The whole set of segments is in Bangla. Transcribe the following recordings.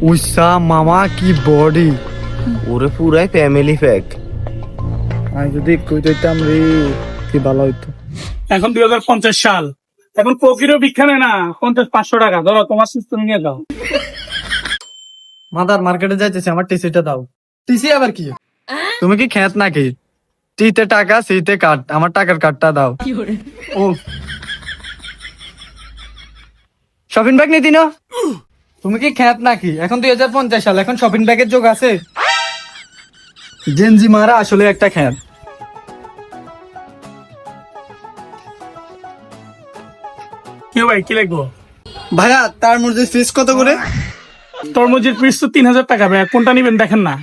উইসা মামা কি বডি, ওরে পুরাই ফ্যামিলি প্যাক। আমি যদি কই দিতাম রে কি ভালো হইতো। এখন 2050 সাল, এখন কোকিরও ভিক্ষা নেয় না 50-500 টাকা। ধরো তোমার সিস্টেম নিয়ে যাও। মাদার মার্কেটে যাইতেছে, আমার টিসিটা দাও। টিসি আবার কি? তুমি কি খেত নাকি? টিতে টাকা সিতে কাট, আমার টাকার কার্ডটা দাও। ও শপিং ব্যাগ নিতি না? তুমি কি খেত নাকি? এখন 2050 সাল, এখন শপিং ব্যাগের যোগ আছে? জেনজি মারা আসলে একটা খেত। কি ভাই, কি লাগবো? ভাইয়া তার মধ্যে ফিস কত করে? তরমুজের পিস তো 3000 টাকা ভাই, কোনটা নিবেন দেখেন না।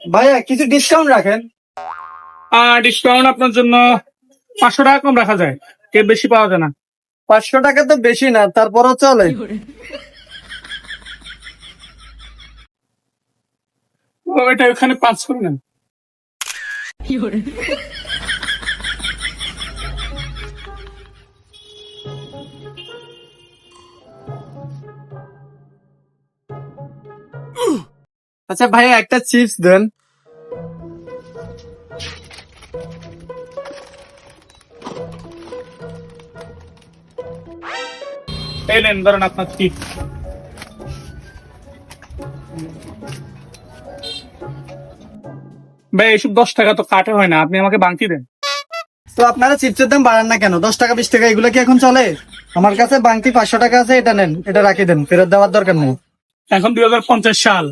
ভাইয়া কিছু ডিসকাউন্ট রাখেন। ডিসকাউন্ট আপনার জন্য 500 টাকা কম রাখা যায়, এর বেশি পাওয়া যায় না। 500 টাকা তো বেশি না, তারপরও চলে। এটা ওখানে 5 করে নেন। আচ্ছা ভাইয়া একটা চিপস দেন। এই নেন, ধরেন আপনার টিপ। ভাই এসব 10 টাকা তো কাটে হয় না, আপনি আমাকে বাংতি দেন। তো আপনারা চিপসের দাম বাড়ান না কেন? 10 টাকা 20 টাকা এগুলো কি এখন চলে? আমার কাছে বাংতি 500 টাকা আছে, এটা নেন, এটা রাখি দেন, ফেরত দেওয়ার দরকার নেই। এখন 2050 সাল,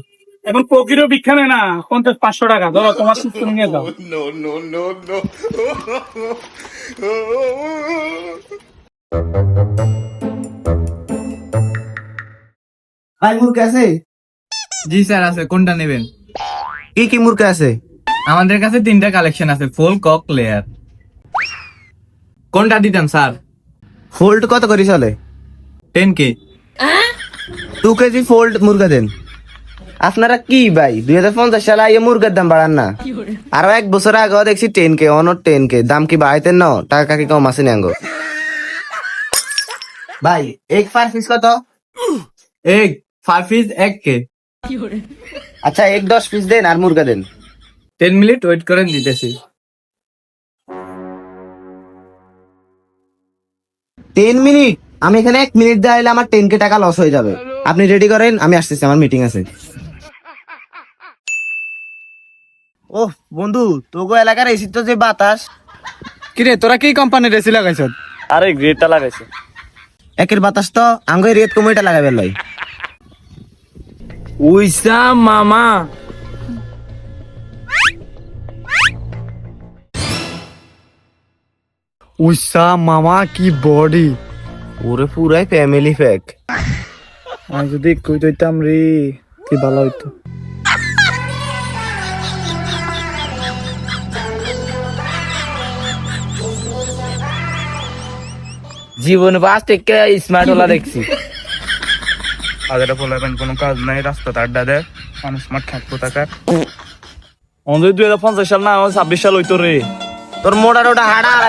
এখন কোকিরও ভিক্ষা নেয় না 50-500 টাকা। ধরো তোমার সিস্টেম নিয়ে যাও। ভাই মুরগি আছে? জি স্যার আছে, কোনটা নেবেন? কি কি মুরগি আছে? আমাদের কাছে 3টা কালেকশন আছে, ফুল কক লেয়ার। কোনটা দিতেন স্যার? ফোল্ড কত করে চলে? 10K। 2 কেজি ফোল্ড মুরগা দেন। আপনারা কি ভাই 2050 সালে আইয়ে মুরগের দাম বাড়ান না? আরো 1 বছর আগেও দেখছি 10K, অনর 10K। দাম কি বাড়াইতেন না? টাকা কি কম আছে নাঙ্গো? ভাই এক পার পিস কত? Egg 5 piece 1K। আচ্ছা এক 10 পিস দেন আর মুরগা দেন। 10 মিনিট ওয়েট করেন, দিতেছি। 10 মিনিট? আমি এখানে 1 মিনিট দাঁড়াইলে আমার 10K টাকা লস হয়ে যাবে। আপনি রেডি করেন, আমি আসতেছি, আমার মিটিং আছে। ও বন্ধু, তোগো এলাকার এসি তো যে বাতাস। কিরে তোরা কি কোম্পানির এসি লাগাইছ? আরে গ্রেটটা লাগাইছে। একের বাতাস তো আঙ্গুই রেত কমিটা লাগাবে লই। উইসা মামা উইসা মামা কি বডি, ওরে পুরাই ফ্যামিলি প্যাক। আমি যদি কই দিতাম রে কি ভালো হইতো। জীবন বাস থেকে স্মার্ট ওলা দেখছি। আগেটা বলবেন কোনো কাজ নাই, রাস্তা আড্ডা দেয় মানুষ, মাঠ খাটবো টাকার। আমাদের 2050 সাল না, 26 সাল হইতো রে। তোর মোটা টোটা হাড়া হারা